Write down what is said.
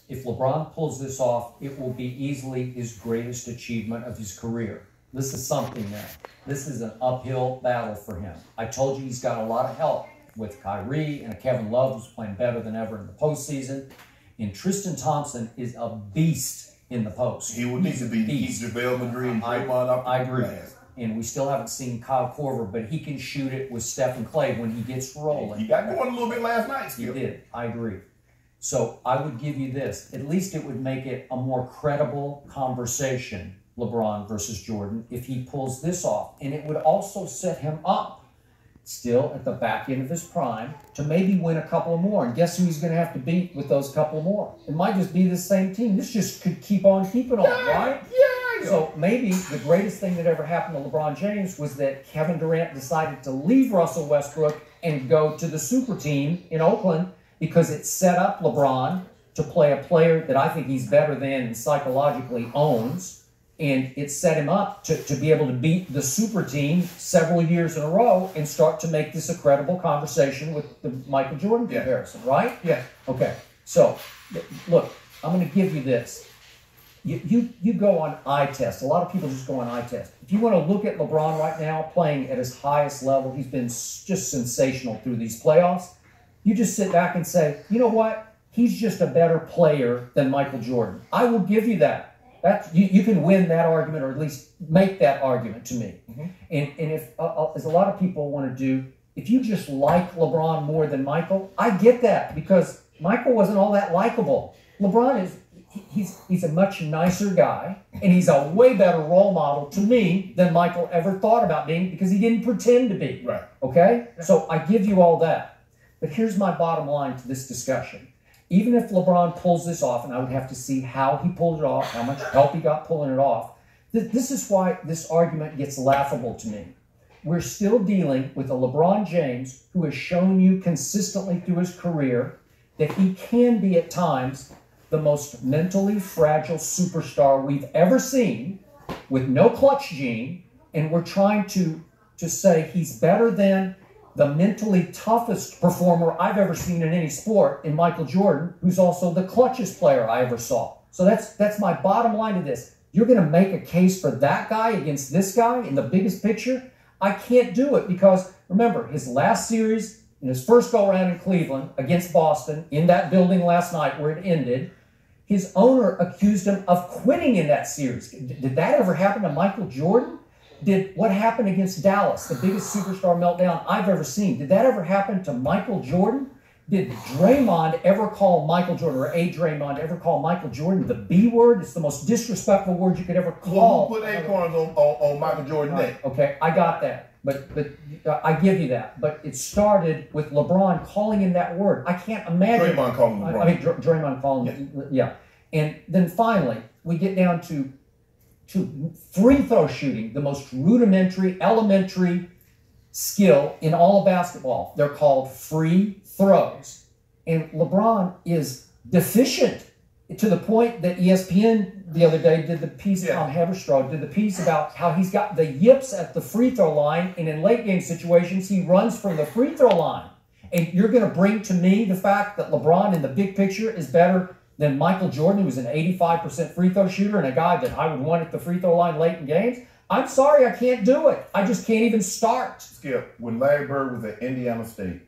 If LeBron pulls this off, it will be easily his greatest achievement of his career. This is something now. This is an uphill battle for him. I told you he's got a lot of help with Kyrie and Kevin Love, who's playing better than ever in the postseason. And Tristan Thompson is a beast in the post. He would need to be. He's JaVale McGree and Draymond up. I agree. And we still haven't seen Kyle Korver, but he can shoot it with Steph and Clay when he gets rolling. He got going a little bit last night, Skip. He did. I agree. So I would give you this. At least it would make it a more credible conversation, LeBron versus Jordan, if he pulls this off. And it would also set him up, still at the back end of his prime, to maybe win a couple more. And guess who he's going to have to beat with those couple more? It might just be the same team. This just could keep on keeping on, right? Yeah. So maybe the greatest thing that ever happened to LeBron James was that Kevin Durant decided to leave Russell Westbrook and go to the super team in Oakland, because it set up LeBron to play a player that I think he's better than and psychologically owns. And it set him up to be able to beat the super team several years in a row and start to make this a credible conversation with the Michael Jordan comparison, right? Yeah. Okay. So, look, I'm going to give you this. You go on eye test. A lot of people just go on eye test. If you want to look at LeBron right now playing at his highest level, he's been just sensational through these playoffs. You just sit back and say, you know what? He's just a better player than Michael Jordan. I will give you that. You can win that argument, or at least make that argument to me. Mm-hmm. And if, as a lot of people want to do, if you just like LeBron more than Michael, I get that, because Michael wasn't all that likable. LeBron is, he's a much nicer guy, and he's a way better role model to me than Michael ever thought about being, because he didn't pretend to be. Right. Okay? So I give you all that. But here's my bottom line to this discussion. Even if LeBron pulls this off, and I would have to see how he pulled it off, how much help he got pulling it off, this is why this argument gets laughable to me. We're still dealing with a LeBron James who has shown you consistently through his career that he can be at times the most mentally fragile superstar we've ever seen, with no clutch gene, and we're trying to say he's better than the mentally toughest performer I've ever seen in any sport in Michael Jordan, who's also the clutchest player I ever saw. So that's my bottom line to this. You're going to make a case for that guy against this guy in the biggest picture? I can't do it, because, remember, his last series, in his first go-around in Cleveland against Boston, in that building last night where it ended, his owner accused him of quitting in that series. Did that ever happen to Michael Jordan? Did what happened against Dallas, the biggest superstar meltdown I've ever seen, did that ever happen to Michael Jordan? Did Draymond ever call Michael Jordan, or a Draymond ever call Michael Jordan the B word? It's the most disrespectful word you could ever call. Well, who put acorns on Michael Jordan's neck? Okay, I got that. But I give you that. But it started with LeBron calling him that word. I can't imagine. Draymond calling LeBron. I mean, Draymond calling him, yeah. And then finally, we get down to free throw shooting, the most rudimentary, elementary skill in all of basketball. They're called free throws. And LeBron is deficient, to the point that ESPN the other day did the piece, Tom Haverstraw did the piece about how he's got the yips at the free throw line, and in late game situations, he runs from the free throw line. And you're going to bring to me the fact that LeBron in the big picture is better than Michael Jordan, who was an 85% free throw shooter and a guy that I would want at the free throw line late in games? I'm sorry, I can't do it. I just can't even start. Skip, when Larry Bird was at Indiana State,